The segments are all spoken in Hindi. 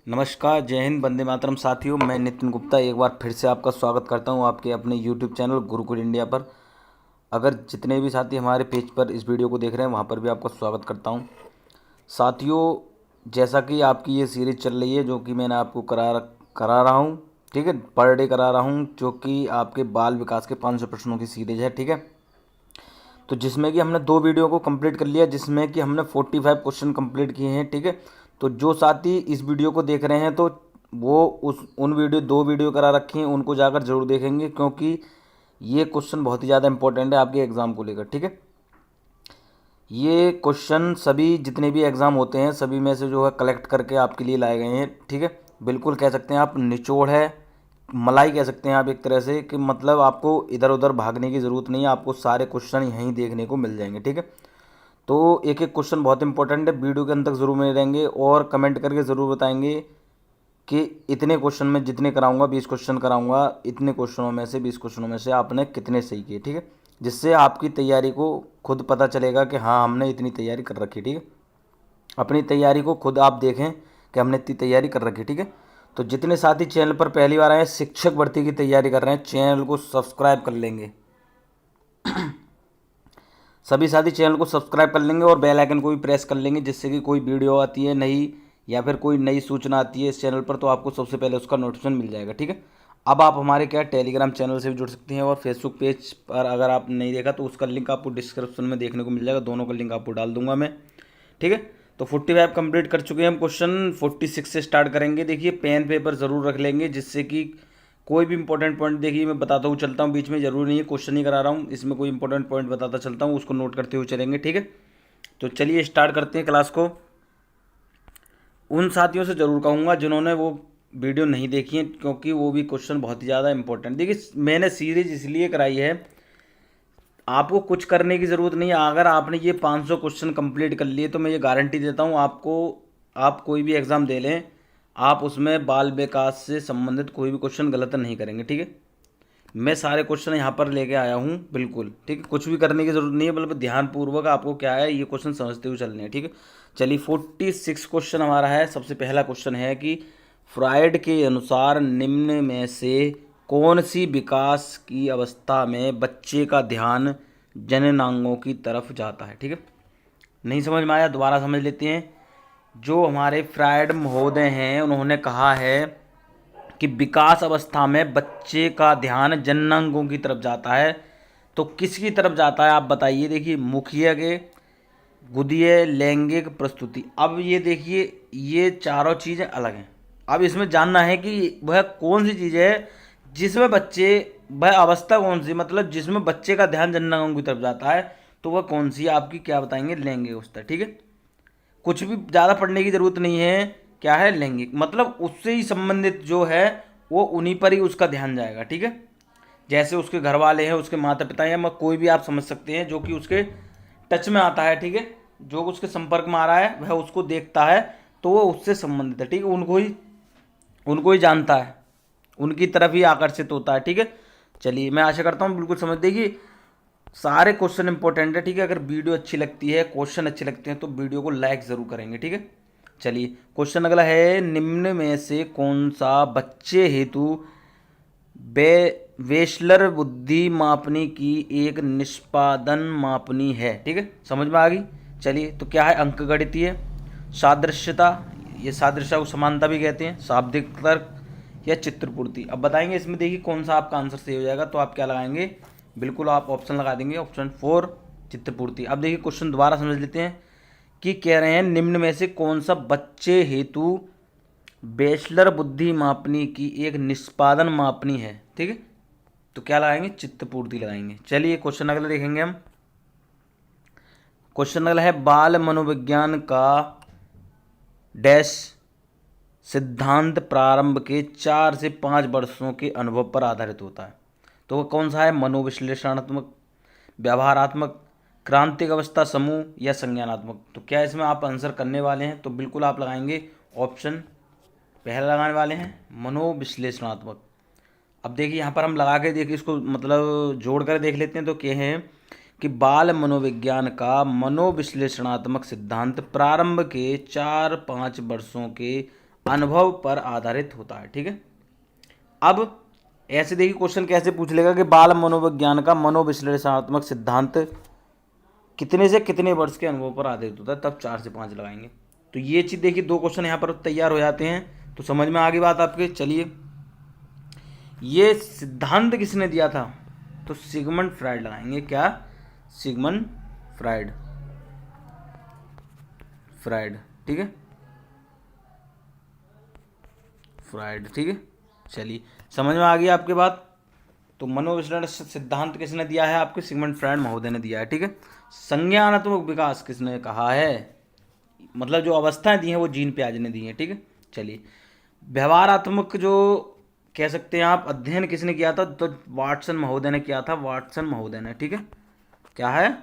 नमस्कार, जय हिंद, वंदे मातरम साथियों। मैं नितिन गुप्ता एक बार फिर से आपका स्वागत करता हूं आपके अपने यूट्यूब चैनल गुरुकुल इंडिया पर। अगर जितने भी साथी हमारे पेज पर इस वीडियो को देख रहे हैं वहां पर भी आपका स्वागत करता हूं। साथियों, जैसा कि आपकी ये सीरीज़ चल रही है जो कि मैंने आपको करा रहा हूँ, ठीक है, पर डे करा रहा हूँ, जो कि आपके बाल विकास के 500 प्रश्नों की सीरीज है, ठीक है। तो जिसमें कि हमने 2 वीडियो को कंप्लीट कर लिया, जिसमें कि हमने 45 क्वेश्चन कंप्लीट किए हैं, ठीक है। तो जो साथी इस वीडियो को देख रहे हैं तो वो उस उन वीडियो 2 वीडियो करा रखी हैं, उनको जाकर ज़रूर देखेंगे, क्योंकि ये क्वेश्चन बहुत ही ज़्यादा इंपॉर्टेंट है आपके एग्ज़ाम को लेकर, ठीक है। ये क्वेश्चन सभी जितने भी एग्ज़ाम होते हैं सभी में से जो है कलेक्ट करके आपके लिए लाए गए हैं, ठीक है। बिल्कुल कह सकते हैं आप निचोड़ है, मलाई कह सकते हैं आप एक तरह से, कि मतलब आपको इधर उधर भागने की ज़रूरत नहीं है, आपको सारे क्वेश्चन यहीं देखने को मिल जाएंगे, ठीक है। तो एक एक क्वेश्चन बहुत इंपॉर्टेंट है, वीडियो के अंत तक ज़रूर में रहेंगे और कमेंट करके ज़रूर बताएंगे कि इतने क्वेश्चन में जितने कराऊंगा 20 क्वेश्चन कराऊंगा, इतने क्वेश्चनों में से 20 क्वेश्चनों में से आपने कितने सही किए, ठीक है। जिससे आपकी तैयारी को खुद पता चलेगा कि हाँ हमने इतनी तैयारी कर रखी, ठीक है। अपनी तैयारी को खुद आप देखें कि हमने इतनी तैयारी कर रखी, ठीक है। तो जितने साथी चैनल पर पहली बार आए हैं, शिक्षक भर्ती की तैयारी कर रहे हैं, चैनल को सब्सक्राइब कर लेंगे। सभी साथी चैनल को सब्सक्राइब कर लेंगे और बेल आइकन को भी प्रेस कर लेंगे, जिससे कि कोई वीडियो आती है नई या फिर कोई नई सूचना आती है इस चैनल पर तो आपको सबसे पहले उसका नोटिफिकेशन मिल जाएगा, ठीक है। अब आप हमारे क्या टेलीग्राम चैनल से भी जुड़ सकते हैं और फेसबुक पेज पर अगर आप नहीं देखा तो उसका लिंक आपको डिस्क्रिप्शन में देखने को मिल जाएगा, दोनों का लिंक आपको डाल दूंगा मैं, ठीक है। तो 45 कंप्लीट कर चुके हैं हम, क्वेश्चन 46 से स्टार्ट करेंगे। देखिए पेन पेपर ज़रूर रख लेंगे, जिससे कि कोई भी इंपॉर्टेंट पॉइंट, देखिए मैं बताता हूँ चलता हूँ, बीच में ज़रूरी नहीं है क्वेश्चन ही करा रहा हूँ, इसमें कोई इंपॉर्टेंट पॉइंट बताता चलता हूँ, उसको नोट करते हुए चलेंगे, ठीक है। तो चलिए स्टार्ट करते हैं क्लास को। उन साथियों से ज़रूर कहूँगा जिन्होंने वो वीडियो नहीं देखी है, क्योंकि वो भी क्वेश्चन बहुत ही ज़्यादा इंपॉर्टेंट। देखिए मैंने सीरीज इसलिए कराई है, आपको कुछ करने की ज़रूरत नहीं है। अगर आपने ये 500 क्वेश्चन कंप्लीट कर लिए तो मैं ये गारंटी देता हूँ आपको, आप कोई भी एग्ज़ाम दे लें, आप उसमें बाल विकास से संबंधित कोई भी क्वेश्चन गलत नहीं करेंगे, ठीक है। मैं सारे क्वेश्चन यहाँ पर लेके आया हूँ, बिल्कुल ठीक है, कुछ भी करने की ज़रूरत नहीं है, बल्कि ध्यानपूर्वक आपको क्या है ये क्वेश्चन समझते हुए चलने हैं, ठीक है। चलिए 46 क्वेश्चन हमारा है। सबसे पहला क्वेश्चन है कि फ्रायड के अनुसार निम्न में से कौन सी विकास की अवस्था में बच्चे का ध्यान जननांगों की तरफ जाता है, ठीक है। नहीं समझ में आया, दोबारा समझ लेते हैं। जो हमारे फ्रायड महोदय हैं उन्होंने कहा है कि विकास अवस्था में बच्चे का ध्यान जननांगों की तरफ जाता है, तो किसकी तरफ जाता है आप बताइए। देखिए मुखिया के, गुदीय, लैंगिक, प्रस्तुति। अब ये देखिए ये चारों चीज़ें अलग हैं। अब इसमें जानना है कि वह कौन सी चीज़ है जिसमें बच्चे, वह अवस्था कौन सी, मतलब जिसमें बच्चे का ध्यान जननांगों की तरफ जाता है, तो वह कौन सी आपकी क्या बताएंगे, लैंगिक अवस्था, ठीक है। कुछ भी ज़्यादा पढ़ने की ज़रूरत नहीं है। क्या है, लैंगिक, मतलब उससे ही संबंधित जो है वो उन्हीं पर ही उसका ध्यान जाएगा, ठीक है। जैसे उसके घर वाले हैं, उसके माता पिता हैं, या कोई भी आप समझ सकते हैं जो कि उसके टच में आता है, ठीक है, जो उसके संपर्क में आ रहा है वह उसको देखता है, तो वो उससे संबंधित है, ठीक है, उनको ही जानता है, उनकी तरफ ही आकर्षित होता है, ठीक है। चलिए मैं आशा करता हूँ बिल्कुल समझ देगी। सारे क्वेश्चन इंपॉर्टेंट है, ठीक है। अगर वीडियो अच्छी लगती है, क्वेश्चन अच्छे लगते हैं तो वीडियो को लाइक ज़रूर करेंगे, ठीक है। चलिए क्वेश्चन अगला है, निम्न में से कौन सा बच्चे हेतु बे वेशलर बुद्धि मापनी की एक निष्पादन मापनी है, ठीक है, समझ में आ गई। चलिए तो क्या है, अंकगणितीय, सादृश्यता, ये सादृश्यता को समानता भी कहते हैं, शाब्दिक तर्क या चित्रपूर्ति। अब बताएंगे इसमें, देखिए कौन सा आपका आंसर सही हो जाएगा, तो आप क्या लगाएंगे, बिल्कुल आप ऑप्शन लगा देंगे, ऑप्शन 4 चित्रपूर्ति। अब देखिए क्वेश्चन दोबारा समझ लेते हैं कि कह रहे हैं निम्न में से कौन सा बच्चे हेतु बैचलर बुद्धि मापनी की एक निष्पादन मापनी है, ठीक है। तो क्या लगाएंगे, चित्तपूर्ति लगाएंगे। चलिए क्वेश्चन अगला देखेंगे हम। क्वेश्चन अगला है, बाल मनोविज्ञान का डैश सिद्धांत प्रारंभ के 4 से 5 वर्षों के अनुभव पर आधारित होता है। तो वो कौन सा है, मनोविश्लेषणात्मक, व्यवहारात्मक, क्रांतिक अवस्था समूह या संज्ञानात्मक। तो क्या इसमें आप आंसर करने वाले हैं, तो बिल्कुल आप लगाएंगे ऑप्शन पहला लगाने वाले हैं, मनोविश्लेषणात्मक। अब देखिए यहाँ पर हम लगा के देखिए इसको मतलब जोड़ कर देख लेते हैं, तो क्या है कि बाल मनोविज्ञान का मनोविश्लेषणात्मक सिद्धांत प्रारंभ के 4-5 वर्षों के अनुभव पर आधारित होता है। ठीक है, अब ऐसे देखिए क्वेश्चन कैसे पूछ लेगा कि बाल मनोविज्ञान का मनोविश्लेषणात्मक सिद्धांत कितने से कितने वर्ष के अनुभव पर आधारित होता है, तब 4 से 5 लगाएंगे। तो ये चीज़ देखिए, 2 क्वेश्चन यहाँ पर तैयार हो जाते हैं, तो समझ में आ गई बात आपके। चलिए, ये सिद्धांत किसने दिया था, तो सिगमंड फ्राइड लगाएंगे। क्या, सिगमंड फ्राइड, फ्राइड, ठीक है, फ्राइड, ठीक है। चलिए, समझ में आ गई आपकी बात। तो मनोविश्लेषण सिद्धांत किसने दिया है, आपके सिगमंड फ्राइड महोदय ने दिया है। ठीक है, संज्ञानात्मक विकास किसने कहा है, मतलब जो अवस्थाएं दी हैं वो जीन पियाजे ने दी हैं। ठीक है, चलिए, व्यवहारात्मक जो कह सकते हैं आप अध्ययन किसने किया था, तो वाटसन महोदय ने किया था, वाटसन महोदय ने। ठीक है, क्या है,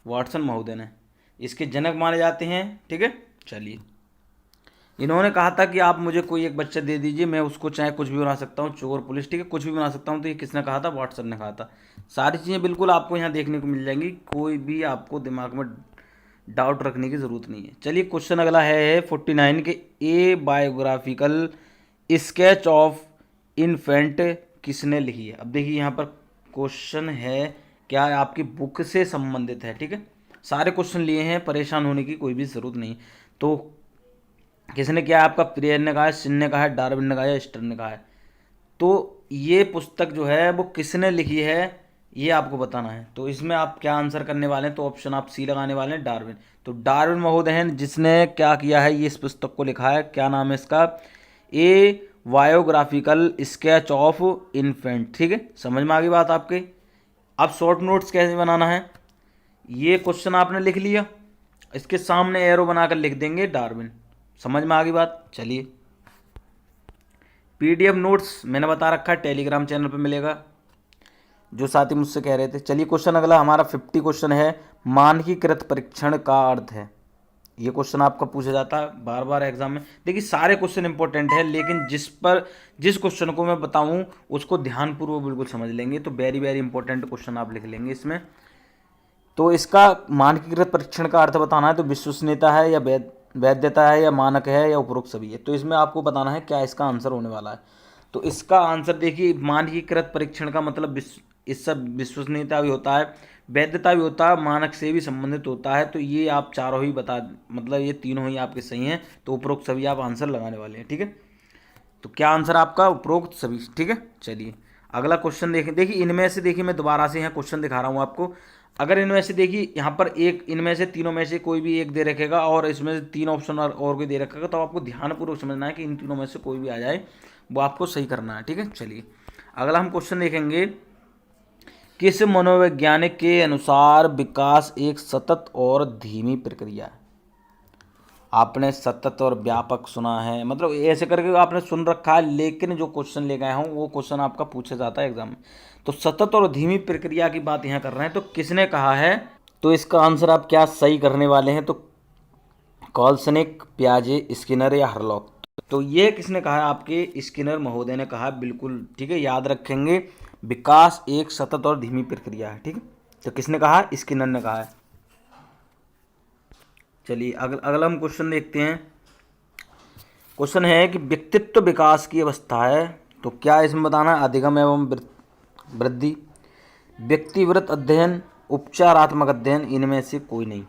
वाटसन महोदय ने, इसके जनक माने जाते हैं। ठीक है, चलिए, इन्होंने कहा था कि आप मुझे कोई एक बच्चा दे दीजिए, मैं उसको चाहे कुछ भी बना सकता हूँ, चोर पुलिस, ठीक है, कुछ भी बना सकता हूँ। तो ये किसने कहा था, वाटसन ने कहा था। सारी चीज़ें बिल्कुल आपको यहाँ देखने को मिल जाएंगी, कोई भी आपको दिमाग में डाउट रखने की ज़रूरत नहीं है। चलिए, क्वेश्चन अगला है 49 के, ए बायोग्राफिकल स्केच ऑफ इन्फेंट किसने लिखी है। अब देखिए यहाँ पर क्वेश्चन है, क्या आपकी बुक से संबंधित है। ठीक है, सारे क्वेश्चन लिए हैं, परेशान होने की कोई भी ज़रूरत नहीं। तो किसने किया है, आपका प्रियर ने कहा है, सिन ने कहा है, डार्विन ने कहा है, स्टर ने कहा है। तो ये पुस्तक जो है वो किसने लिखी है, ये आपको बताना है। तो इसमें आप क्या आंसर करने वाले हैं, तो ऑप्शन आप सी लगाने वाले हैं, डार्विन। तो डार्विन महोदय हैं जिसने क्या किया है, ये इस पुस्तक को लिखा है। क्या नाम है इसका, ए बायोग्राफिकल स्केच ऑफ इन्फेंट। ठीक है, समझ में आ गई बात आपके। अब शॉर्ट नोट्स कैसे बनाना है, ये क्वेश्चन आपने लिख लिया, इसके सामने एरो बनाकर लिख देंगे डार्विन। समझ में आ गई बात। चलिए, पीडीएफ नोट्स मैंने बता रखा है, टेलीग्राम चैनल पे मिलेगा, जो साथी मुझसे कह रहे थे। चलिए, क्वेश्चन अगला हमारा 50 क्वेश्चन है, मानकीकृत परीक्षण का अर्थ है। ये क्वेश्चन आपका पूछा जाता है बार बार एग्जाम में। देखिए, सारे क्वेश्चन इंपॉर्टेंट है, लेकिन जिस क्वेश्चन को मैं बताऊं उसको ध्यानपूर्वक बिल्कुल समझ लेंगे, तो वेरी वेरी इंपॉर्टेंट क्वेश्चन आप लिख लेंगे इसमें। तो इसका मानकीकृत परीक्षण का अर्थ बताना है, तो विश्वसनीयता है या वैधता है या मानक है या उपरोक्त सभी है। तो इसमें आपको बताना है क्या इसका आंसर होने वाला है। तो इसका आंसर देखिए, मानकीकृत परीक्षण का मतलब इससे विश्वसनीयता भी होता है, वैधता भी होता है, मानक से भी संबंधित होता है। तो ये आप चारों ही बता, मतलब ये तीनों ही आपके सही हैं। तो उपरोक्त सभी आप आंसर लगाने वाले हैं। ठीक है, तो क्या आंसर आपका, उपरोक्त सभी। ठीक है, चलिए, अगला क्वेश्चन देखें। देखिए, इनमें से देखिए, मैं दोबारा से यहाँ क्वेश्चन दिखा रहा हूँ आपको। अगर इनमें से देखिए, यहाँ पर एक, इनमें से तीनों में से कोई भी एक दे रखेगा और इसमें से 3 ऑप्शन और कोई दे रखेगा, तो आपको ध्यानपूर्वक समझना है कि इन तीनों में से कोई भी आ जाए, वो आपको सही करना है। ठीक है, चलिए, अगला हम क्वेश्चन देखेंगे, किस मनोवैज्ञानिक के अनुसार विकास एक सतत और धीमी प्रक्रिया है। आपने सतत और व्यापक सुना है, मतलब ऐसे करके आपने सुन रखा है, लेकिन जो क्वेश्चन लेके आया हूँ वो क्वेश्चन आपका पूछा जाता है एग्जाम में। तो सतत और धीमी प्रक्रिया की बात यहाँ कर रहे हैं, तो किसने कहा है, तो इसका आंसर आप क्या सही करने वाले हैं, तो कॉल्सनिक, पियाजे, स्किनर या हरलॉक। तो ये किसने कहा है, आपके स्किनर महोदय ने कहा, बिल्कुल ठीक है, याद रखेंगे, विकास एक सतत और धीमी प्रक्रिया है। ठीक है, तो किसने कहा, स्किनर ने कहा है। चलिए, अगला हम क्वेश्चन देखते हैं। क्वेश्चन है कि व्यक्तित्व विकास की अवस्था है, तो क्या इसमें बताना है, अधिगम एवं वृद्धि, व्यक्तिवृत्त अध्ययन, उपचारात्मक अध्ययन, इनमें से कोई नहीं।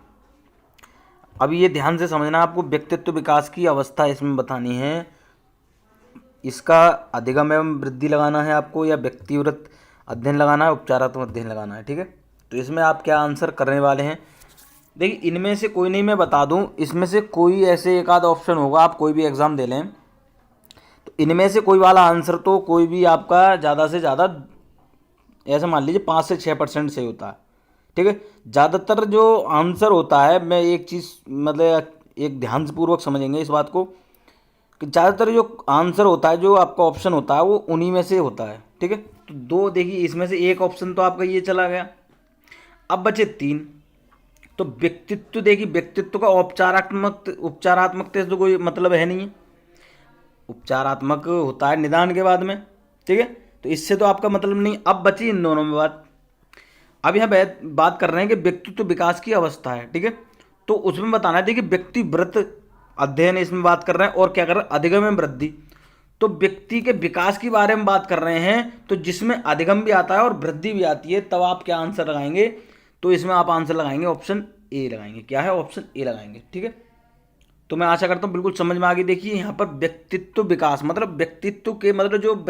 अब ये ध्यान से समझना, आपको व्यक्तित्व विकास की अवस्था इसमें बतानी है, इसका अधिगम एवं वृद्धि लगाना है आपको, या व्यक्तिवृत्त अध्ययन लगाना है, उपचारात्मक अध्ययन लगाना है। ठीक है, तो इसमें आप क्या आंसर करने वाले हैं। देखिए, इनमें से कोई नहीं, मैं बता दूं, इसमें से कोई ऐसे एक आध ऑप्शन होगा, आप कोई भी एग्ज़ाम दे लें, तो इनमें से कोई वाला आंसर तो कोई भी आपका ज़्यादा से ज़्यादा, ऐसे मान लीजिए 5 से 6% सही होता है। ठीक है, ज़्यादातर जो आंसर होता है, मैं एक चीज़ मतलब एक ध्यानपूर्वक समझेंगे इस बात को, कि ज़्यादातर जो आंसर होता है, जो आपका ऑप्शन होता है, वो उन्हीं में से होता है। ठीक है, तो 2 देखिए, इसमें से एक ऑप्शन तो आपका ये चला गया, अब बचे 3। तो व्यक्तित्व, देखिए व्यक्तित्व का उपचारात्मक टेस्ट तो कोई मतलब है नहीं है, उपचारात्मक होता है निदान के बाद में। ठीक है, तो इससे तो आपका मतलब नहीं। अब बची इन दोनों में बात। अब यहाँ बात कर रहे हैं कि व्यक्तित्व विकास की अवस्था है। ठीक है, तो उसमें बताना है, देखिए व्यक्तिवृत्त अध्ययन इसमें बात कर रहे हैं, और क्या कर रहे हैं, अधिगम में वृद्धि। तो व्यक्ति के विकास के बारे में बात कर रहे हैं, तो जिसमें अधिगम भी आता है और वृद्धि भी आती है, तब आप क्या आंसर लगाएंगे, तो इसमें आप आंसर लगाएंगे ऑप्शन ए लगाएंगे। क्या है, ऑप्शन ए लगाएंगे। ठीक है, तो मैं आशा करता हूँ बिल्कुल समझ में आ गई। देखिए यहाँ पर व्यक्तित्व विकास मतलब व्यक्तित्व के मतलब जो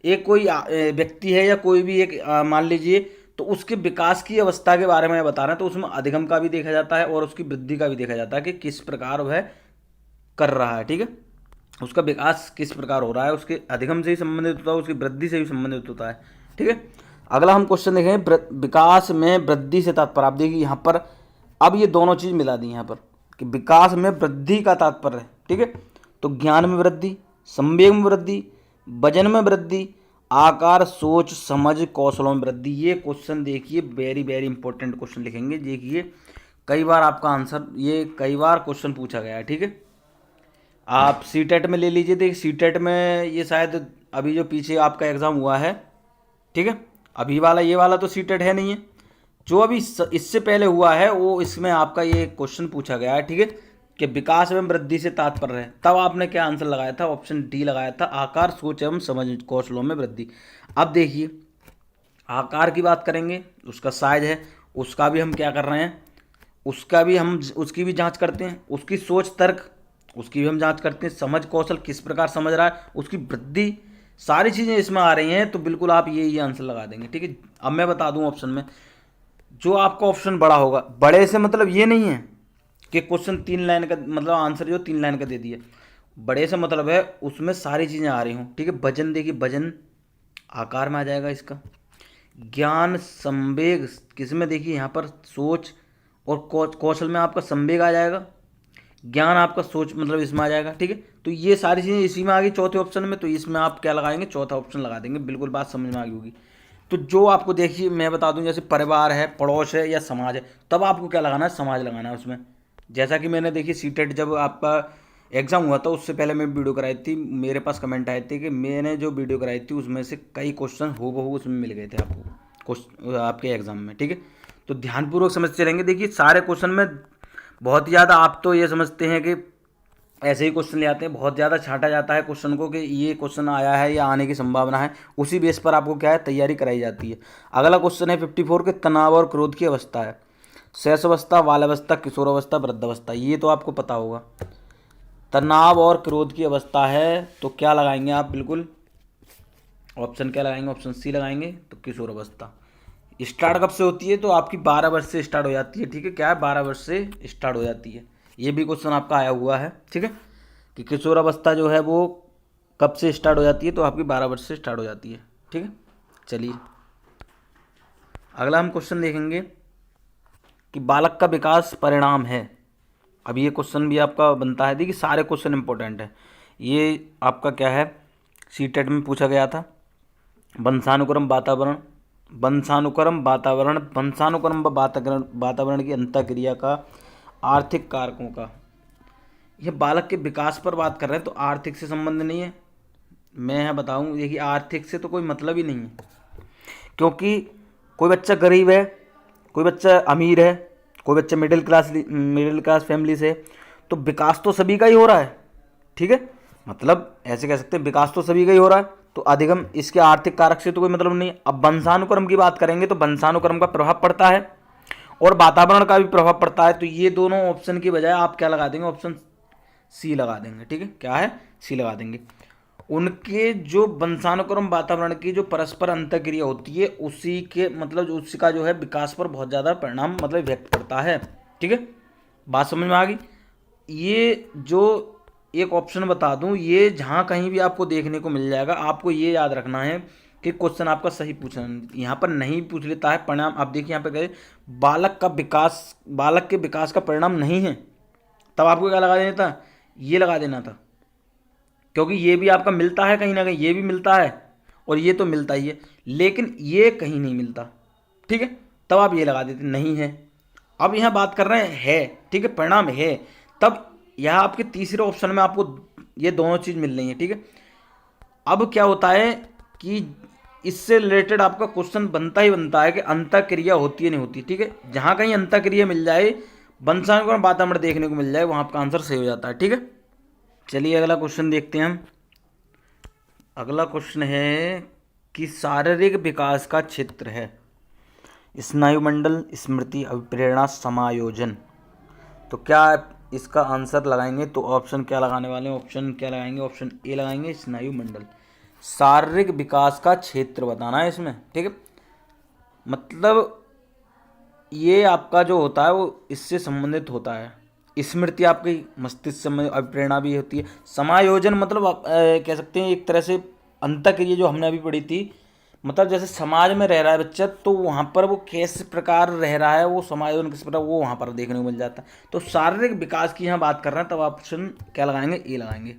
एक कोई व्यक्ति है या कोई भी एक मान लीजिए, तो उसके विकास की अवस्था के बारे में बता रहे हैं, तो उसमें अधिगम का भी देखा जाता है और उसकी वृद्धि का भी देखा जाता है कि किस प्रकार वह कर रहा है। ठीक है, उसका विकास किस प्रकार हो रहा है, उसके अधिगम से ही संबंधित होता है, उसकी वृद्धि से भी संबंधित होता है। ठीक है, अगला हम क्वेश्चन देखेंगे विकास में वृद्धि से तात्पर्य। आप देखिए यहाँ पर अब ये दोनों चीज़ मिला दी यहाँ पर कि विकास में वृद्धि का तात्पर्य है। ठीक है, तो ज्ञान में वृद्धि, संवेग में वृद्धि, वजन में वृद्धि, आकार, सोच, समझ, कौशलों में वृद्धि। ये क्वेश्चन देखिए वेरी वेरी इंपॉर्टेंट क्वेश्चन लिखेंगे। देखिए कई बार आपका आंसर, ये कई बार क्वेश्चन पूछा गया है। ठीक है, आप सीटेट में ले लीजिए। देखिए सीटेट में ये शायद अभी जो पीछे आपका एग्ज़ाम हुआ है, ठीक है, अभी वाला ये वाला तो सीटेट है नहीं है, जो अभी इससे पहले हुआ है वो इसमें आपका ये क्वेश्चन पूछा गया है। ठीक है, कि विकास एवं वृद्धि से तात्पर्य है, तब आपने क्या आंसर लगाया था, ऑप्शन डी लगाया था, आकार, सोच एवं समझ, कौशलों में वृद्धि। अब देखिए आकार की बात करेंगे, उसका साइज है, उसका भी हम क्या कर रहे हैं, उसकी भी जांच करते हैं, उसकी सोच, तर्क, उसकी भी हम जांच करते हैं, समझ, कौशल किस प्रकार समझ रहा है, उसकी वृद्धि, सारी चीज़ें इसमें आ रही हैं, तो बिल्कुल आप ये आंसर लगा देंगे। ठीक है, अब मैं बता दूं ऑप्शन में जो आपका ऑप्शन बड़ा होगा, बड़े से मतलब ये नहीं है कि क्वेश्चन 3 लाइन का, मतलब आंसर जो 3 लाइन का दे दिया, बड़े से मतलब है उसमें सारी चीज़ें आ रही हों। ठीक है, वजन, देखिए वजन आकार में आ जाएगा इसका, ज्ञान, संवेग किस में, देखिए यहाँ पर सोच और कौशल में आपका संवेग आ जाएगा, ज्ञान आपका सोच मतलब इसमें आ जाएगा। ठीक है, तो ये सारी चीज़ें इसी में आ गई चौथे ऑप्शन में, तो इसमें आप क्या लगाएंगे, चौथा ऑप्शन लगा देंगे। बिल्कुल बात समझ में आ गई होगी। तो जो आपको देखिए मैं बता दूं, जैसे परिवार है, पड़ोस है या समाज है, तब आपको क्या लगाना है, समाज लगाना है उसमें। जैसा कि मैंने देखिए सीटेट जब आपका एग्ज़ाम हुआ था उससे पहले मैं वीडियो कराई थी, मेरे पास कमेंट आए थे कि मैंने जो वीडियो कराई थी उसमें से कई क्वेश्चन हूबहू उसमें मिल गए थे आपको क्वेश्चन आपके एग्ज़ाम में। ठीक है, तो ध्यानपूर्वक समझते रहेंगे। देखिए सारे क्वेश्चन में बहुत ज़्यादा आप तो ये समझते हैं कि ऐसे ही क्वेश्चन ले आते हैं, बहुत ज़्यादा छांटा जाता है क्वेश्चन को कि ये क्वेश्चन आया है या आने की संभावना है, उसी बेस पर आपको क्या है, तैयारी कराई जाती है। अगला क्वेश्चन है 54 के तनाव और क्रोध की अवस्था है, शैशवावस्था, बाल्यावस्था, किशोरावस्था, वृद्धावस्था। ये तो आपको पता होगा। तनाव और क्रोध की अवस्था है तो क्या लगाएंगे आप, बिल्कुल ऑप्शन क्या लगाएंगे, ऑप्शन सी लगाएंगे। तो किशोरावस्था स्टार्ट कब से होती है, तो आपकी 12 वर्ष से स्टार्ट हो जाती है। ठीक है, क्या है, 12 वर्ष से स्टार्ट हो जाती है। ये भी क्वेश्चन आपका आया हुआ है। ठीक है, कि किशोरावस्था जो है वो कब से स्टार्ट हो जाती है, तो आपकी 12 वर्ष से स्टार्ट हो जाती है। ठीक है, चलिए अगला हम क्वेश्चन देखेंगे कि बालक का विकास परिणाम है। अब ये क्वेश्चन भी आपका बनता है। देखिए सारे क्वेश्चन इंपॉर्टेंट है। ये आपका क्या है, सीटेट में पूछा गया था। वंशानुक्रम वातावरण, वंशानुक्रम व वातावरण की अंतःक्रिया का, आर्थिक कारकों का। यह बालक के विकास पर बात कर रहे हैं, तो आर्थिक से संबंध नहीं है। मैं यहाँ बताऊँ, देखिए आर्थिक से तो कोई मतलब ही नहीं है, क्योंकि कोई बच्चा गरीब है, कोई बच्चा अमीर है, कोई बच्चा मिडिल क्लास फैमिली से, तो विकास तो सभी का ही हो रहा है। ठीक है, मतलब ऐसे कह सकते हैं विकास तो सभी का ही हो रहा है, तो अधिगम इसके आर्थिक कारक से तो कोई मतलब नहीं। अब वंशानुक्रम की बात करेंगे तो वंशानुक्रम का प्रभाव पड़ता है और वातावरण का भी प्रभाव पड़ता है, तो ये दोनों ऑप्शन की बजाय आप क्या लगा देंगे, ऑप्शन सी लगा देंगे। ठीक है, क्या है, सी लगा देंगे। उनके जो वंशानुक्रम वातावरण की जो परस्पर अंतःक्रिया होती है, उसी के मतलब उसका जो है विकास पर बहुत ज़्यादा परिणाम मतलब व्यक्त करता है। ठीक है, बात समझ में आ गई। ये जो एक ऑप्शन बता दूं, ये जहाँ कहीं भी आपको देखने को मिल जाएगा, आपको ये याद रखना है कि क्वेश्चन आपका सही पूछना, यहाँ पर नहीं पूछ लेता है परिणाम। आप देखिए यहाँ पे कहे बालक के विकास का परिणाम नहीं है, तब आपको क्या लगा देना था, ये लगा देना था, क्योंकि ये भी आपका मिलता है कहीं ना कहीं, ये भी मिलता है और ये तो मिलता ही है, लेकिन ये कहीं नहीं मिलता। ठीक है, तब आप ये लगा देते नहीं है। अब यहाँ बात कर रहे हैं है, ठीक है, परिणाम है, तब यहाँ आपके तीसरे ऑप्शन में आपको ये दोनों चीज़ मिल रही है। ठीक है, अब क्या होता है कि इससे रिलेटेड आपका क्वेश्चन बनता ही बनता है कि अंतःक्रिया होती है नहीं होती। ठीक है, जहाँ कहीं अंतःक्रिया मिल जाए वंशानुक्रम वातावरण देखने को मिल जाए, वहाँ आपका आंसर सही हो जाता है। ठीक है, चलिए अगला क्वेश्चन देखते हैं हम। अगला क्वेश्चन है कि शारीरिक विकास का क्षेत्र है स्नायुमंडल, स्मृति, अभिप्रेरणा, समायोजन। तो क्या इसका आंसर लगाएंगे तो ऑप्शन क्या लगाने वाले हैं, ऑप्शन क्या लगाएंगे, ऑप्शन ए लगाएंगे स्नायुमंडल। शारीरिक विकास का क्षेत्र बताना है इसमें। ठीक है, मतलब ये आपका जो होता है वो इससे संबंधित होता है। स्मृति आपकी मस्तिष्क से अभिप्रेरणा भी होती है। समायोजन मतलब आप कह सकते हैं एक तरह से अंतःक्रिया जो हमने अभी पढ़ी थी, मतलब जैसे समाज में रह रहा है बच्चा तो वहाँ पर वो किस प्रकार रह रहा है, वो समायोजन किस प्रकार वो वहाँ पर देखने को मिल जाता है। तो शारीरिक विकास की यहाँ बात कर रहे हैं, तब ऑप्शन क्या लगाएंगे, ए लगाएंगे।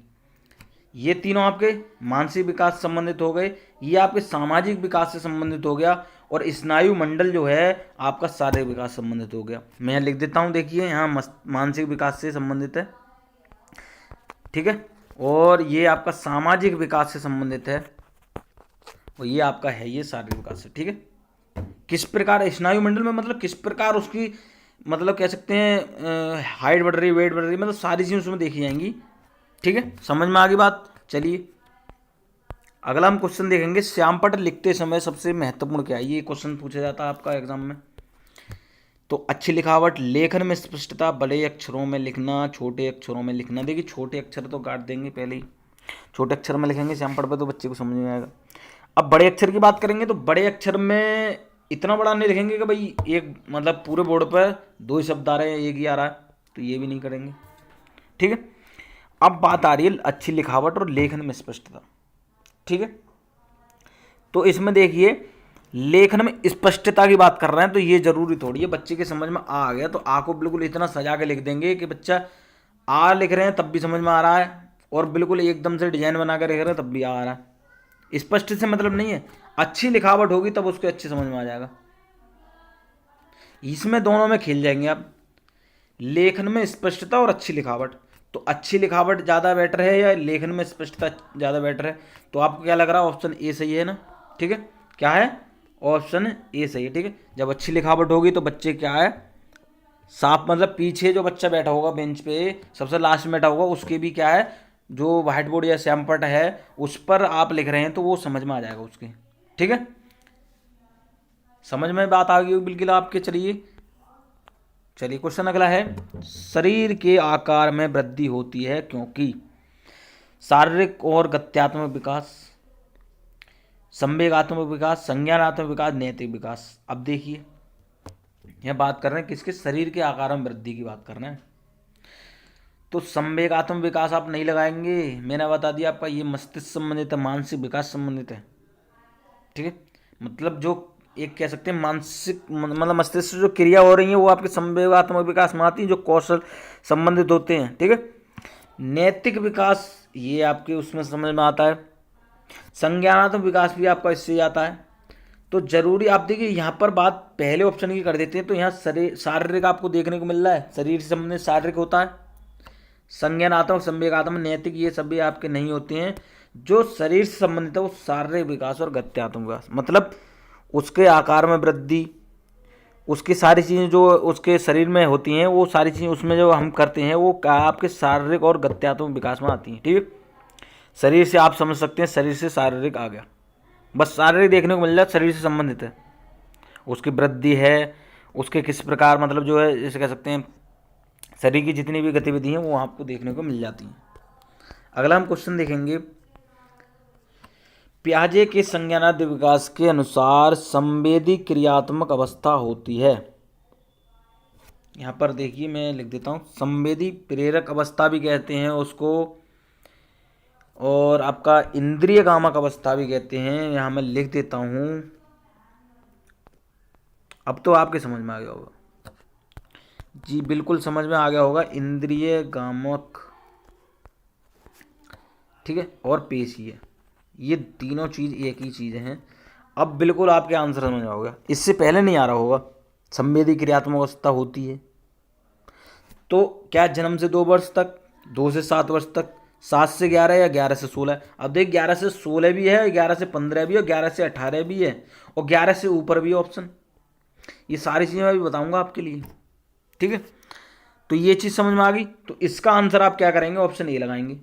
ये तीनों आपके मानसिक विकास से संबंधित हो गए, ये आपके सामाजिक विकास से संबंधित हो गया, और स्नायु मंडल जो है आपका शारीरिक विकास से संबंधित हो गया। मैं यहाँ लिख देता हूँ, देखिए यहाँ मानसिक विकास से संबंधित है। ठीक है, और ये आपका सामाजिक विकास से संबंधित है, और ये आपका है ये शारीरिक विकास से। ठीक है, किस प्रकार स्नायु मंडल में मतलब किस प्रकार उसकी मतलब कह सकते हैं हाइट बढ़ रही, वेट बढ़ रही, मतलब सारी चीज़ें उसमें देखी जाएंगी। ठीक है, समझ में आ गई बात। चलिए अगला हम क्वेश्चन देखेंगे, श्यामपट्ट लिखते समय सबसे महत्वपूर्ण क्या है। ये क्वेश्चन पूछा जाता है आपका एग्जाम में। तो अच्छी लिखावट, लेखन में स्पष्टता, बड़े अक्षरों में लिखना, छोटे अक्षरों में लिखना। देखिए छोटे अक्षर तो काट देंगे पहले ही, छोटे अक्षर में लिखेंगे श्यामपट्ट पे तो बच्चे को समझ में आएगा। अब बड़े अक्षर की बात करेंगे तो बड़े अक्षर में इतना बड़ा नहीं लिखेंगे कि भाई एक मतलब पूरे बोर्ड पर 2 ही शब्द आ रहे हैं, एक ही आ रहा है, तो ये भी नहीं करेंगे। ठीक है, अब बात आ रही है अच्छी लिखावट और लेखन में स्पष्टता। ठीक है, तो इसमें देखिए लेखन में स्पष्टता की बात कर रहे हैं, तो ये जरूरी थोड़ी है बच्चे के समझ में आ गया तो आ को बिल्कुल इतना सजा के लिख देंगे कि बच्चा आ लिख रहे हैं तब भी समझ में आ रहा है, और बिल्कुल एकदम से डिजाइन बना कर लिख रहे हैं तब भी आ रहा है। स्पष्ट से मतलब नहीं है, अच्छी लिखावट होगी तब उसको अच्छे समझ में आ जाएगा। इसमें दोनों में खेल जाएंगे आप, लेखन में स्पष्टता और अच्छी लिखावट। तो अच्छी लिखावट ज़्यादा बेटर है या लेखन में स्पष्टता ज़्यादा बेटर है, तो आपको क्या लग रहा है, ऑप्शन ए सही है ना। ठीक है, क्या है, ऑप्शन ए सही है। ठीक है, जब अच्छी लिखावट होगी तो बच्चे क्या है साफ, मतलब पीछे जो बच्चा बैठा होगा बेंच पे सबसे लास्ट में बैठा होगा उसके भी क्या है जो व्हाइट बोर्ड या श्यामपट्ट है उस पर आप लिख रहे हैं तो वो समझ में आ जाएगा उसके। ठीक है, समझ में बात आ गई बिल्कुल आपके। चलिए क्वेश्चन अगला है, शरीर के आकार में वृद्धि होती है क्योंकि शारीरिक और गत्यात्मक विकास, संवेगात्मक विकास, संज्ञानात्मक विकास, नैतिक विकास। अब देखिए यह बात कर रहे हैं किसके, शरीर के आकार में वृद्धि की बात कर रहे हैं। तो संवेगात्मक विकास आप नहीं लगाएंगे, मैंने बता दिया आपका ये मस्तिष्क संबंधित है, मानसिक विकास संबंधित है। ठीक है, मतलब जो एक कह सकते हैं मानसिक मतलब मस्तिष्क से जो क्रिया हो रही है वो आपके संवेगात्मक विकास में आती है जो कौशल संबंधित होते हैं। ठीक है, नैतिक विकास ये आपके उसमें समझ में आता है, संज्ञानात्मक विकास भी आपका इससे आता है। तो जरूरी आप देखिए यहाँ पर बात पहले ऑप्शन की कर देते हैं, तो यहाँ शरीर शारीरिक आपको देखने को मिल रहा है, शरीर से संबंधित शारीरिक होता है, संज्ञानात्मक, संवेगात्मक, नैतिक ये सभी आपके नहीं होते हैं। जो शरीर से संबंधित है वो शारीरिक विकास और गत्यात्मक विकास, मतलब उसके आकार में वृद्धि, उसकी सारी चीज़ें जो उसके शरीर में होती हैं वो सारी चीज़ें उसमें जो हम करते हैं वो क्या आपके शारीरिक और गत्यात्मक विकास में आती हैं। ठीक है, शरीर से आप समझ सकते हैं, शरीर से शारीरिक आ गया, बस शारीरिक देखने को मिल जाए, शरीर से संबंधित है, उसकी वृद्धि है, उसके किस प्रकार मतलब जो है जैसे कह सकते हैं शरीर की जितनी भी गतिविधि हैं वो आपको देखने को मिल जाती हैं। अगला हम क्वेश्चन देखेंगे, पियाजे के संज्ञानात्मक विकास के अनुसार संवेदी क्रियात्मक अवस्था होती है। यहाँ पर देखिए मैं लिख देता हूँ, संवेदी प्रेरक अवस्था भी कहते हैं उसको, और आपका इंद्रिय कामक अवस्था भी कहते हैं। यहाँ मैं लिख देता हूँ, अब तो आपके समझ में आ गया होगा जी, बिल्कुल समझ में आ गया होगा, इंद्रिय कामक। ठीक है, और पेशीय, ये तीनों चीज़ एक ही चीज़ हैं। अब बिल्कुल आपके आंसर समझ आओगे, इससे पहले नहीं आ रहा होगा। संवेदी क्रियात्मक अवस्था होती है तो क्या जन्म से 2 वर्ष तक, 2 से 7 वर्ष तक, 7 से 11 या 11 से 16। अब देख 11 से 16 भी है, 11 से 15 भी है, 11 से 18 भी है, और 11 से ऊपर भी ऑप्शन। ये सारी चीज़ें मैं भी बताऊंगा आपके लिए। ठीक है, तो ये चीज़ समझ में आ गई। तो इसका आंसर आप क्या करेंगे, ऑप्शन ए लगाएंगे।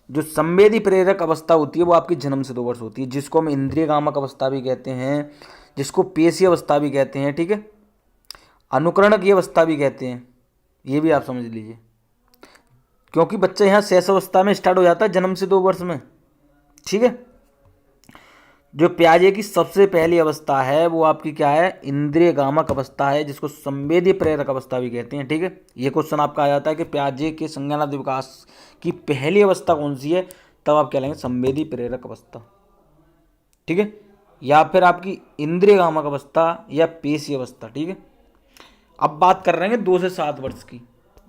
जो संवेदी प्रेरक अवस्था होती है वो आपकी जन्म से 2 वर्ष होती है, जिसको हम इंद्रिय कामक अवस्था भी कहते हैं, जिसको पेशी अवस्था भी कहते हैं, ठीक है, अनुकरणक ये अवस्था भी कहते हैं, ये भी आप समझ लीजिए। क्योंकि बच्चा यहाँ शेष अवस्था में स्टार्ट हो जाता है जन्म से 2 वर्ष में, ठीक है। जो प्याजे की सबसे पहली अवस्था है वो आपकी क्या है, इंद्रिय कामक अवस्था है, जिसको संवेदी प्रेरक अवस्था भी कहते हैं, ठीक है। ये क्वेश्चन आपका आ जाता है कि प्याजे के संज्ञानात्मक विकास की पहली अवस्था कौन सी है, तब आप क्या लेंगे, संवेदी प्रेरक अवस्था, ठीक है, या फिर आपकी इंद्रिय कामक अवस्था या पेशी अवस्था, ठीक है। अब बात कर रहे हैं 2 से 7 वर्ष की।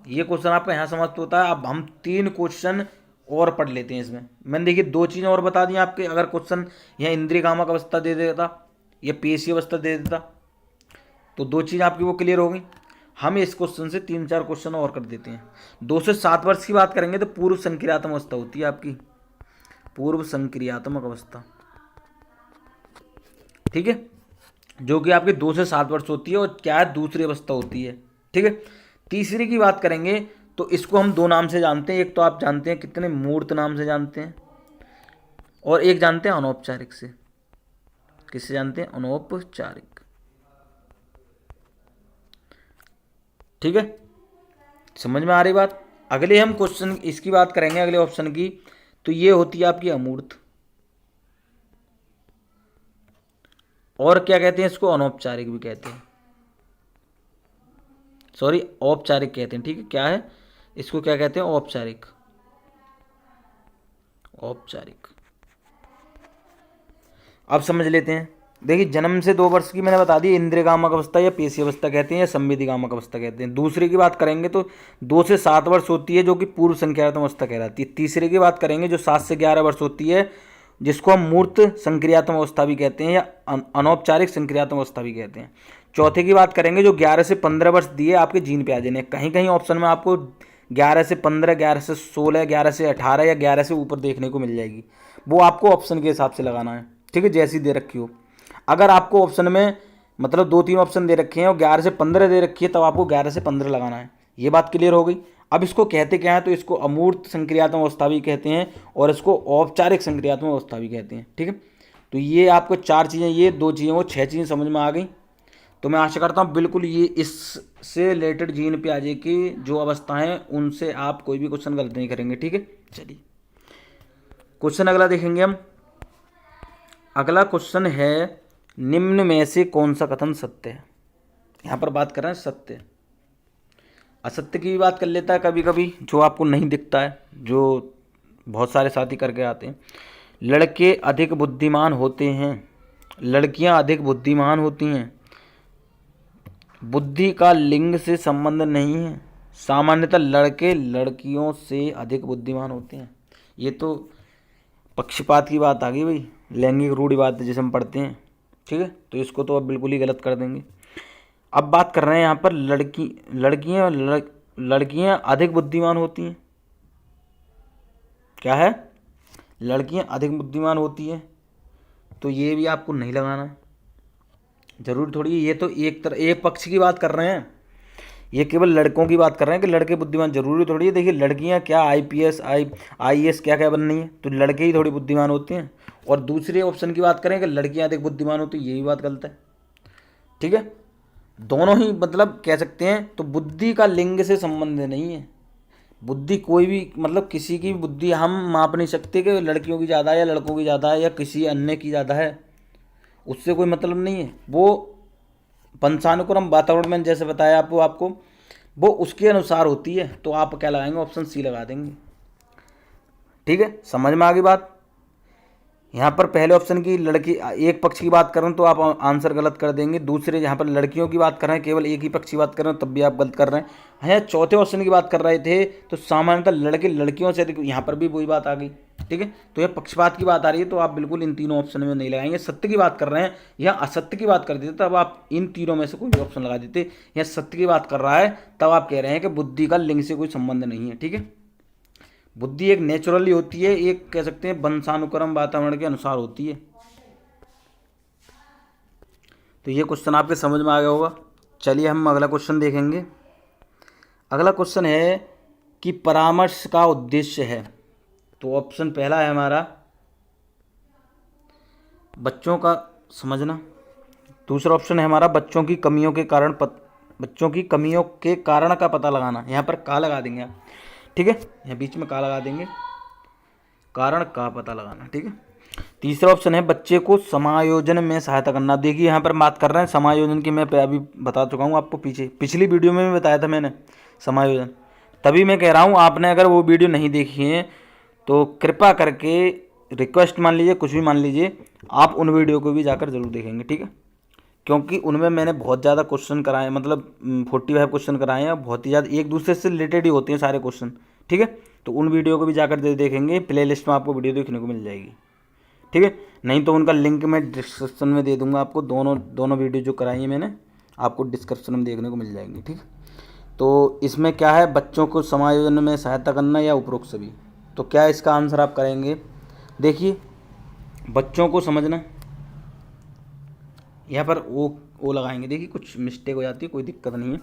ये क्वेश्चन आपका यहाँ समाप्त होता है। अब हम 3 क्वेश्चन और पढ़ लेते हैं इसमें। मैंने देखिए 2 चीज़ें और बता दी आपके, अगर क्वेश्चन यहाँ इंद्रिय कामक अवस्था दे देता या पेशी अवस्था दे देता तो 2 चीज़ आपकी वो क्लियर हो गई। हम इस क्वेश्चन से 3-4 क्वेश्चन और कर देते हैं। 2 से 7 वर्ष की बात करेंगे तो पूर्व संक्रियात्मक अवस्था होती है आपकी, पूर्व संक्रियात्मक अवस्था, ठीक है, जो कि आपके 2 से 7 वर्ष होती है और क्या है, दूसरी अवस्था होती है, ठीक है। तीसरी की बात करेंगे तो इसको हम 2 नाम से जानते हैं। एक तो आप जानते हैं कितने, मूर्त नाम से जानते हैं, और एक जानते हैं अनौपचारिक से। किससे जानते हैं, अनौपचारिक, ठीक है, समझ में आ रही बात। अगले हम क्वेश्चन इसकी बात करेंगे, अगले ऑप्शन की, तो ये होती है आपकी अमूर्त, और क्या कहते हैं इसको, अनौपचारिक भी कहते हैं, सॉरी औपचारिक कहते हैं, ठीक है। क्या है इसको, क्या कहते हैं, औपचारिक, औपचारिक। अब समझ लेते हैं। देखिए जन्म से 2 वर्ष की मैंने बता दी, इंद्रिय कामक अवस्था या पेशी अवस्था कहते हैं या संवेदी कामक अवस्था कहते हैं। दूसरे की बात करेंगे तो 2 से 7 वर्ष होती है, जो कि पूर्व संक्रियात्मक अवस्था कहलाती है। तीसरे की बात करेंगे जो 7 से 11 वर्ष होती है, जिसको हम मूर्त संक्रियात्मक अवस्था भी कहते हैं या अनौपचारिक संक्रियात्मक अवस्था भी कहते हैं। चौथे की बात करेंगे जो 11 से 15 वर्ष दिए आपके जीन प्याजे ने। कहीं कहीं ऑप्शन में आपको 11 से 15, 11 से 16, 11 से 18 या 11 से ऊपर देखने को मिल जाएगी, वो आपको ऑप्शन के हिसाब से लगाना है, ठीक है, जैसी दे रखी हो। अगर आपको ऑप्शन में मतलब 2-3 ऑप्शन दे रखे हैं और 11 से 15 दे रखी है, तब आपको 11 से 15 लगाना है। ये बात क्लियर हो गई। अब इसको कहते क्या है, तो इसको अमूर्त संक्रियात्मक अवस्था भी कहते हैं और इसको औपचारिक संक्रियात्मक अवस्था भी कहते हैं, ठीक है। तो ये आपको 4 चीज़ें, ये 2 चीज़ें, वो 6 चीज़ें समझ में आ गई। तो मैं आशा करता हूँ बिल्कुल ये इससे रिलेटेड जीन प्याजे की जो अवस्था है उनसे आप कोई भी क्वेश्चन गलत नहीं करेंगे, ठीक है। चलिए क्वेश्चन अगला देखेंगे हम। अगला क्वेश्चन है, निम्न में से कौन सा कथन सत्य है। यहाँ पर बात कर रहे हैं सत्य, असत्य की भी बात कर लेता है कभी कभी, जो आपको नहीं दिखता है, जो बहुत सारे साथी करके आते हैं। लड़के अधिक बुद्धिमान होते हैं, लड़कियां अधिक बुद्धिमान होती हैं, बुद्धि का लिंग से संबंध नहीं है, सामान्यतः लड़के लड़कियों से अधिक बुद्धिमान होते हैं। ये तो पक्षपात की बात आ गई भाई, लैंगिक रूढ़िवाद जिसे हम पढ़ते हैं, ठीक है। तो इसको तो अब बिल्कुल ही गलत कर देंगे। अब बात कर रहे हैं यहाँ पर लड़कियाँ अधिक बुद्धिमान होती हैं। क्या है, लड़कियाँ अधिक बुद्धिमान होती हैं, तो ये भी आपको नहीं लगाना है, जरूरी थोड़ी। ये तो एक पक्ष की बात कर रहे हैं, ये केवल लड़कों की बात कर रहे हैं कि लड़के बुद्धिमान, जरूरी थोड़ी है। देखिए लड़कियां क्या IPS IAS क्या क्या बननी है, तो लड़के ही थोड़ी बुद्धिमान होते हैं। और दूसरे ऑप्शन की बात करें कि लड़कियां अधिक बुद्धिमान होती है, ये भी बात गलत है, ठीक है। दोनों ही मतलब कह सकते हैं। तो बुद्धि का लिंग से संबंध नहीं है, बुद्धि कोई भी मतलब किसी की बुद्धि हम माप नहीं सकते कि लड़कियों की ज़्यादा है या लड़कों की ज़्यादा है या किसी अन्य की ज़्यादा है, उससे कोई मतलब नहीं है। वो पंचानुक्रम वातावरण में जैसे बताया आपको वो उसके अनुसार होती है। तो आप क्या लगाएंगे, ऑप्शन सी लगा देंगे, ठीक है। समझ में आ गई बात। यहाँ पर पहले ऑप्शन की लड़की एक पक्ष की बात करें तो आप आंसर गलत कर देंगे। दूसरे यहाँ पर लड़कियों की बात कर रहे हैं, केवल एक ही पक्ष की बात कर रहे हैं, तब भी आप गलत कर रहे हैं। यहाँ चौथे ऑप्शन की बात कर रहे थे तो सामान्यतः लड़के लड़कियों से अधिक, यहाँ पर भी वही बात आ गई, ठीक है। तो यह पक्षपात की बात आ रही है, तो आप बिल्कुल इन तीनों ऑप्शन में नहीं लगाएंगे। सत्य की बात कर रहे हैं या असत्य की बात कर देते तब आप इन तीनों में से कोई भी ऑप्शन लगा देते। या सत्य की बात कर रहा है तब आप कह रहे हैं कि बुद्धि का लिंग से कोई संबंध नहीं है, ठीक है। बुद्धि एक नेचुरली होती है, एक कह सकते हैं वंशानुक्रम वातावरण के अनुसार होती है। तो ये क्वेश्चन आपके समझ में आ गया होगा। चलिए हम अगला क्वेश्चन देखेंगे। अगला क्वेश्चन है कि परामर्श का उद्देश्य है। तो ऑप्शन पहला है हमारा बच्चों का समझना। दूसरा ऑप्शन है हमारा बच्चों की कमियों के कारण का पता लगाना। यहाँ पर का लगा देंगे आप, ठीक है, यहाँ बीच में का लगा देंगे, कारण का पता लगाना, ठीक है। तीसरा ऑप्शन है बच्चे को समायोजन में सहायता करना। देखिए यहाँ पर बात कर रहे हैं समायोजन की, मैं अभी बता चुका हूँ आपको, पिछली वीडियो में भी बताया था मैंने समायोजन। तभी मैं कह रहा हूँ, आपने अगर वो वीडियो नहीं देखी है तो कृपा करके, रिक्वेस्ट मान लीजिए, कुछ भी मान लीजिए, आप उन वीडियो को भी जाकर जरूर देखेंगे, ठीक है, क्योंकि उनमें मैंने बहुत ज़्यादा क्वेश्चन कराए, मतलब 45 क्वेश्चन कराए हैं, बहुत ही ज़्यादा एक दूसरे से रिलेटेड ही होते हैं सारे क्वेश्चन, ठीक है। तो उन वीडियो को भी जाकर देखेंगे, प्लेलिस्ट में आपको वीडियो देखने को मिल जाएगी, ठीक है। नहीं तो उनका लिंक मैं डिस्क्रिप्शन में दे दूंगा आपको, दोनों वीडियो जो कराई है मैंने आपको डिस्क्रिप्शन में देखने को मिल जाएंगी, ठीक है। तो इसमें क्या है, बच्चों को समायोजन में सहायता करना या उपरोक्त सभी। तो क्या इसका आंसर आप करेंगे, देखिए बच्चों को समझना, यहाँ पर वो लगाएंगे, देखिए कुछ मिस्टेक हो जाती है, कोई दिक्कत नहीं है।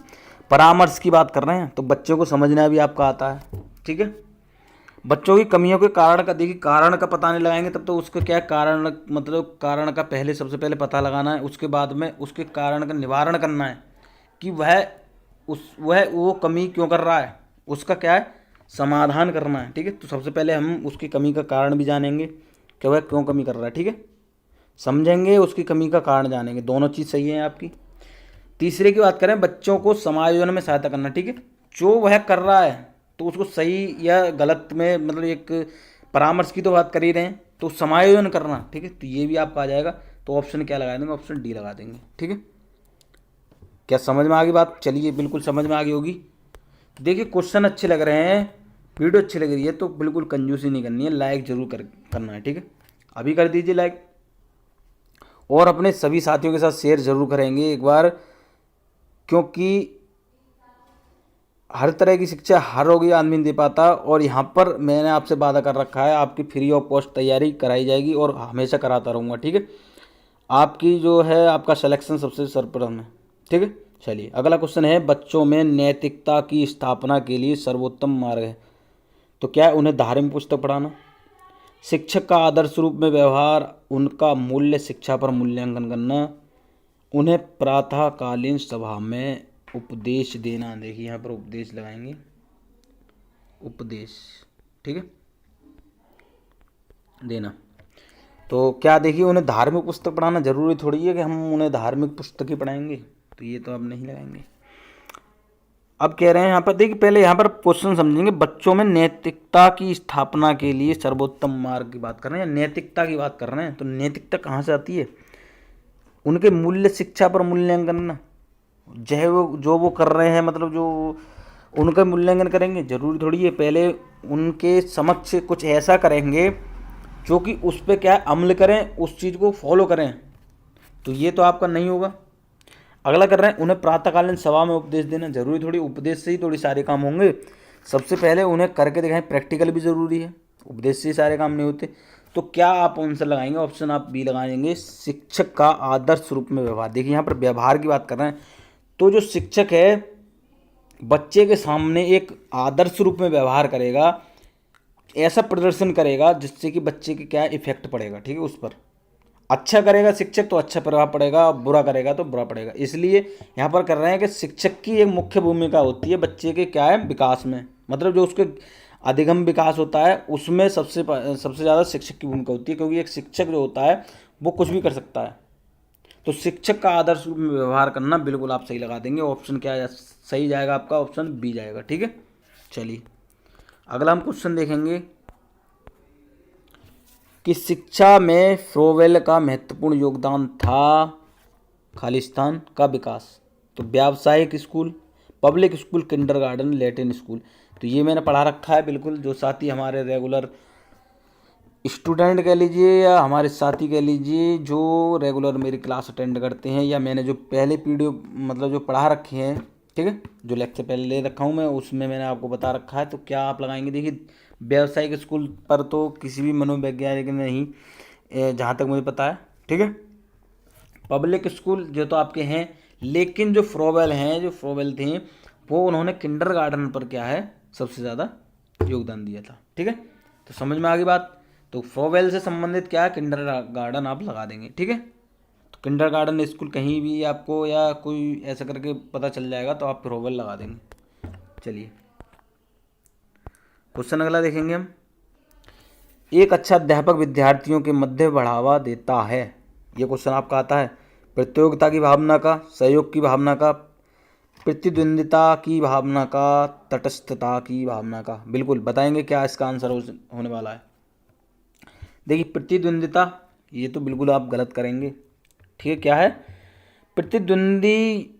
परामर्श की बात कर रहे हैं तो बच्चों को समझना भी आपका आता है, ठीक है। बच्चों की कमियों के कारण का, देखिए कारण का पता नहीं लगाएंगे तब तो उसका क्या है, कारण मतलब कारण का पहले सबसे पहले पता लगाना है, उसके बाद में उसके कारण का निवारण करना है कि वह वो कमी क्यों कर रहा है, उसका क्या है समाधान करना है, ठीक है। तो सबसे पहले हम उसकी कमी का कारण भी जानेंगे कि वह क्यों कमी कर रहा है, ठीक है, समझेंगे, उसकी कमी का कारण जानेंगे, दोनों चीज़ सही है आपकी। तीसरे की बात करें, बच्चों को समायोजन में सहायता करना, ठीक है, जो वह कर रहा है तो उसको सही या गलत में, मतलब एक परामर्श की तो बात कर ही रहे हैं, तो समायोजन करना, ठीक है, तो ये भी आपका आ जाएगा। तो ऑप्शन क्या लगा देंगे, ऑप्शन डी लगा देंगे, ठीक है। क्या समझ में आ गई बात, चलिए बिल्कुल समझ में आ गई होगी। देखिए क्वेश्चन अच्छे लग रहे हैं, वीडियो अच्छी लग रही है तो बिल्कुल कंजूसी नहीं करनी है, लाइक जरूर करना है, ठीक है, अभी कर दीजिए लाइक, और अपने सभी साथियों के साथ शेयर जरूर करेंगे एक बार, क्योंकि हर तरह की शिक्षा हर रोगी आदमी नहीं दे पाता, और यहाँ पर मैंने आपसे वादा कर रखा है आपकी फ्री ऑफ कॉस्ट तैयारी कराई जाएगी और हमेशा कराता रहूँगा, ठीक है। आपकी जो है आपका सिलेक्शन सबसे सर्वप्रथम है, ठीक है। चलिए अगला क्वेश्चन है, बच्चों में नैतिकता की स्थापना के लिए सर्वोत्तम मार्ग है। तो क्या है, उन्हें धार्मिक पुस्तक पढ़ाना, शिक्षक का आदर्श रूप में व्यवहार, उनका मूल्य शिक्षा पर मूल्यांकन करना, उन्हें प्रातःकालीन सभा में उपदेश देना। देखिए यहाँ पर उपदेश लगाएंगे, उपदेश, ठीक है, देना। तो क्या देखिए, उन्हें धार्मिक पुस्तक पढ़ाना जरूरी थोड़ी है कि हम उन्हें धार्मिक पुस्तक ही पढ़ाएंगे, तो ये तो अब नहीं लगाएंगे। अब कह रहे हैं यहाँ पर, देखिए पहले यहाँ पर क्वेश्चन समझेंगे, बच्चों में नैतिकता की स्थापना के लिए सर्वोत्तम मार्ग की बात कर रहे हैं, नैतिकता की बात कर रहे हैं, तो नैतिकता कहाँ से आती है, उनके मूल्य शिक्षा पर मूल्यांकन करना, जो वो कर रहे हैं, मतलब जो उनका मूल्यांकन करेंगे, जरूरी थोड़ी है, पहले उनके समक्ष कुछ ऐसा करेंगे जो कि उस पर क्या अमल करें, उस चीज़ को फॉलो करें, तो ये तो आपका नहीं होगा। अगला कर रहे हैं, उन्हें प्रातःकालीन सभा में उपदेश देना, जरूरी थोड़ी उपदेश से ही थोड़ी सारे काम होंगे, सबसे पहले उन्हें करके दिखाएं, प्रैक्टिकल भी ज़रूरी है, उपदेश से ही सारे काम नहीं होते। तो क्या आप आंसर लगाएंगे, ऑप्शन आप बी लगाएंगे, शिक्षक का आदर्श रूप में व्यवहार। देखिए यहाँ पर व्यवहार की बात कर रहे हैं, तो जो शिक्षक है बच्चे के सामने एक आदर्श रूप में व्यवहार करेगा, ऐसा प्रदर्शन करेगा जिससे कि बच्चे के क्या इफेक्ट पड़ेगा, ठीक है, उस पर अच्छा करेगा शिक्षक तो अच्छा प्रभाव पड़ेगा, बुरा करेगा तो बुरा पड़ेगा। इसलिए यहाँ पर कर रहे हैं कि शिक्षक की एक मुख्य भूमिका होती है बच्चे के क्या है विकास में, मतलब जो उसके अधिगम विकास होता है उसमें सबसे ज़्यादा शिक्षक की भूमिका होती है, क्योंकि एक शिक्षक जो होता है वो कुछ भी कर सकता है। तो शिक्षक का आदर्श रूप में व्यवहार करना, बिल्कुल आप सही लगा देंगे, ऑप्शन क्या सही जाएगा आपका, ऑप्शन बी जाएगा, ठीक है। चलिए अगला हम क्वेश्चन देखेंगे कि शिक्षा में फ्रोवेल का महत्वपूर्ण योगदान था, खालिस्तान का विकास। तो व्यावसायिक school, public school, kindergarten, Latin school, तो ये मैंने पढ़ा रखा है, बिल्कुल जो साथी हमारे रेगुलर स्टूडेंट कह लीजिए या हमारे साथी कह लीजिए जो रेगुलर मेरी क्लास अटेंड करते हैं, या मैंने जो पहले वीडियो मतलब जो पढ़ा रखे हैं, ठीक है, जो लेक्चर पहले ले रखा हूँ मैं, उसमें मैंने आपको बता रखा है। तो क्या आप लगाएंगे, देखिए व्यावसायिक स्कूल पर तो किसी भी मनोवैज्ञानिक ने नहीं, जहाँ तक मुझे पता है, ठीक है। पब्लिक स्कूल जो तो आपके हैं, लेकिन जो फ्रोवेल हैं, जो फ्रोवेल थे वो उन्होंने किंडरगार्टन पर क्या है सबसे ज़्यादा योगदान दिया था। ठीक है, तो समझ में आ गई बात। तो फ्रोवेल से संबंधित क्या है, किंडरगार्टन आप लगा देंगे। ठीक है, तो किंडरगार्टन स्कूल कहीं भी आपको या कोई ऐसा करके पता चल जाएगा तो आप फ्रोवेल लगा देंगे। चलिए क्वेश्चन अगला देखेंगे हम। एक अच्छा अध्यापक विद्यार्थियों के मध्य बढ़ावा देता है। ये क्वेश्चन आपका आता है प्रतियोगिता की भावना का, सहयोग की भावना का, प्रतिद्वंदिता की भावना का, तटस्थता की भावना का। बिल्कुल बताएंगे क्या इसका आंसर होने वाला है। देखिए प्रतिद्वंदिता, ये तो बिल्कुल आप गलत करेंगे। ठीक है, क्या है, प्रतिद्वंदी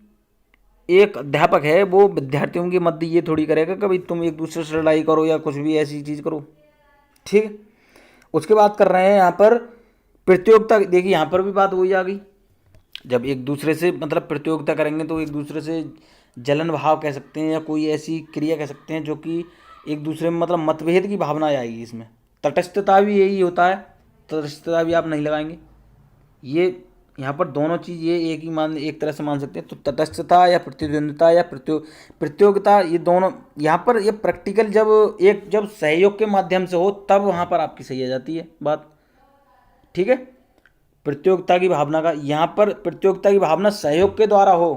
एक अध्यापक है वो विद्यार्थियों के मध्य ये थोड़ी करेगा कि भाई तुम एक दूसरे से लड़ाई करो या कुछ भी ऐसी चीज़ करो। ठीक है, उसके बाद कर रहे हैं यहाँ पर प्रतियोगिता। देखिए यहाँ पर भी बात वही आ गई, जब एक दूसरे से मतलब प्रतियोगिता करेंगे तो एक दूसरे से जलन भाव कह सकते हैं या कोई ऐसी क्रिया कह सकते हैं जो कि एक दूसरे में मतलब मतभेद की भावना आएगी इसमें। तटस्थता भी यही होता है, तटस्थता भी आप नहीं लगाएंगे। ये यहाँ पर दोनों चीज़ ये एक तरह से मान सकते हैं। तो तटस्थता या प्रतिद्वंदिता या प्रतियोगिता, ये दोनों यहाँ पर ये प्रैक्टिकल जब सहयोग के माध्यम से हो तब वहाँ पर आपकी सही आ जाती है बात। ठीक है, प्रतियोगिता की भावना का, यहाँ पर प्रतियोगिता की भावना सहयोग के द्वारा हो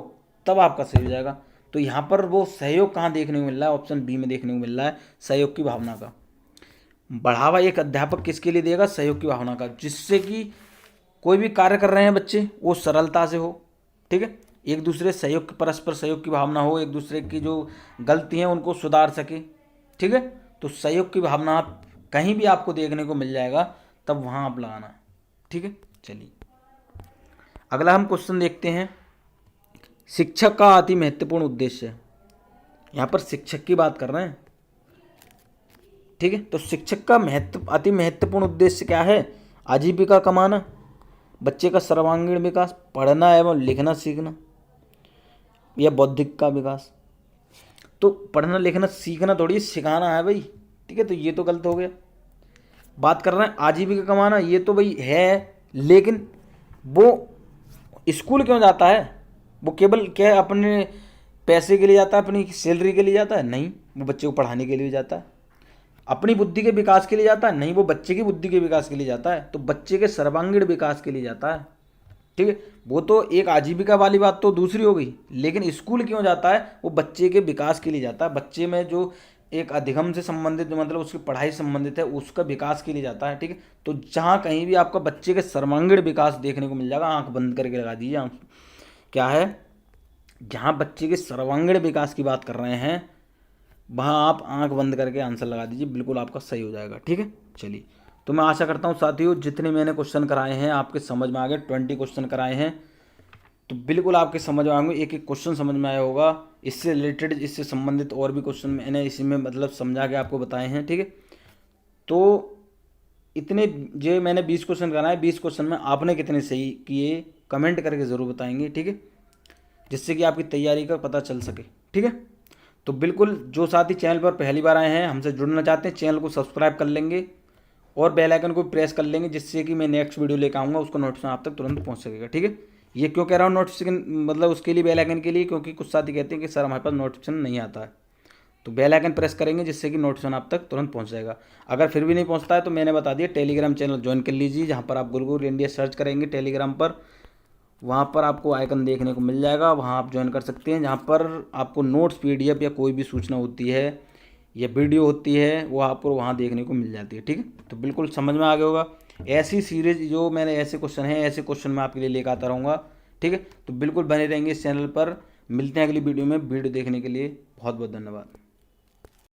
तब आपका सही हो जाएगा। तो यहाँ पर वो सहयोग कहाँ देखने को मिल रहा है, ऑप्शन बी में देखने को मिल रहा है सहयोग की भावना का। बढ़ावा एक अध्यापक किसके लिए देगा, सहयोग की भावना का, जिससे कि कोई भी कार्य कर रहे हैं बच्चे वो सरलता से हो। ठीक है, एक दूसरे सहयोग, परस्पर सहयोग की भावना हो, एक दूसरे की जो गलती हैं उनको सुधार सके। ठीक है, तो सहयोग की भावना आप कहीं भी आपको देखने को मिल जाएगा तब वहाँ आप लगाना। ठीक है, चलिए अगला हम क्वेश्चन देखते हैं। शिक्षक का अति महत्वपूर्ण उद्देश्य, यहाँ पर शिक्षक की बात कर रहे हैं। ठीक है, तो शिक्षक का अति महत्वपूर्ण उद्देश्य क्या है, आजीविका कमाना, बच्चे का सर्वांगीण विकास, पढ़ना एवं लिखना सीखना, या बौद्धिक का विकास। तो पढ़ना लिखना सीखना थोड़ी सिखाना है भाई। ठीक है, तो ये तो गलत हो गया। बात कर रहे हैं आजीविका कमाना, ये तो भाई है, लेकिन वो स्कूल क्यों जाता है, वो केवल क्या है अपने पैसे के लिए जाता है, अपनी सैलरी के लिए जाता है, नहीं, वो बच्चे को पढ़ाने के लिए जाता है। अपनी बुद्धि के विकास के लिए जाता है, नहीं, वो बच्चे की बुद्धि के विकास के लिए जाता है। तो बच्चे के सर्वांगीण विकास के लिए जाता है। ठीक है, वो तो एक आजीविका वाली बात तो दूसरी हो गई, लेकिन स्कूल क्यों जाता है, वो बच्चे के विकास के लिए जाता है। बच्चे में जो एक अधिगम से संबंधित, जो मतलब उसकी पढ़ाई संबंधित है, उसका विकास के लिए जाता है। ठीक है, तो जहाँ कहीं भी आपका बच्चे के सर्वांगीण विकास देखने को मिल जाएगा, आंख बंद करके लगा दीजिए। आंख क्या है, जहाँ बच्चे के सर्वांगीण विकास की बात कर रहे हैं वहाँ आप आंख बंद करके आंसर लगा दीजिए, बिल्कुल आपका सही हो जाएगा। ठीक है, चलिए तो मैं आशा करता हूँ साथियों जितने मैंने क्वेश्चन कराए हैं आपके समझ में आ गए। 20 क्वेश्चन कराए हैं तो बिल्कुल आपके समझ में आएंगे, एक एक क्वेश्चन समझ में आया होगा। इससे रिलेटेड, इससे संबंधित और भी क्वेश्चन मैंने इसी में मतलब समझा के आपको बताए हैं। ठीक है, तो इतने जो मैंने 20 क्वेश्चन कराए, 20 क्वेश्चन में आपने कितने सही किए कमेंट करके ज़रूर बताएंगे। ठीक है, जिससे कि आपकी तैयारी का पता चल सके। ठीक है, तो बिल्कुल जो साथी चैनल पर पहली बार आए हैं, हमसे जुड़ना चाहते हैं, चैनल को सब्सक्राइब कर लेंगे और बेल आइकन को प्रेस कर लेंगे, जिससे कि मैं नेक्स्ट वीडियो लेकर आऊँगा उसका नोटिफिकेशन आप तक तुरंत पहुँच सकेगा। ठीक है, ये क्यों कह रहा हूँ नोटिफिकेशन, मतलब उसके लिए बेल आइकन के लिए, क्योंकि कुछ साथी कहते हैं कि सर हमारे पास नोटिफिकेशन नहीं आता है, तो बेल आइकन प्रेस करेंगे जिससे कि नोटिफिकेशन आप तक तुरंत पहुँच जाएगा। अगर फिर भी नहीं पहुँचता है तो मैंने बता दिया, टेलीग्राम चैनल ज्वाइन कर लीजिए, जहाँ पर आप गुरुकुल इंडिया सर्च करेंगे टेलीग्राम पर, वहाँ पर आपको आइकन देखने को मिल जाएगा, वहाँ आप ज्वाइन कर सकते हैं, जहाँ पर आपको नोट्स PDF या कोई भी सूचना होती है या वीडियो होती है वो आपको वहाँ देखने को मिल जाती है। ठीक है, तो बिल्कुल समझ में आ गया होगा। ऐसी सीरीज जो मैंने ऐसे क्वेश्चन हैं, ऐसे क्वेश्चन मैं आपके लिए लेकर आता रहूँगा। ठीक है, तो बिल्कुल बने रहेंगे इस चैनल पर। मिलते हैं अगली वीडियो में। वीडियो देखने के लिए बहुत बहुत धन्यवाद।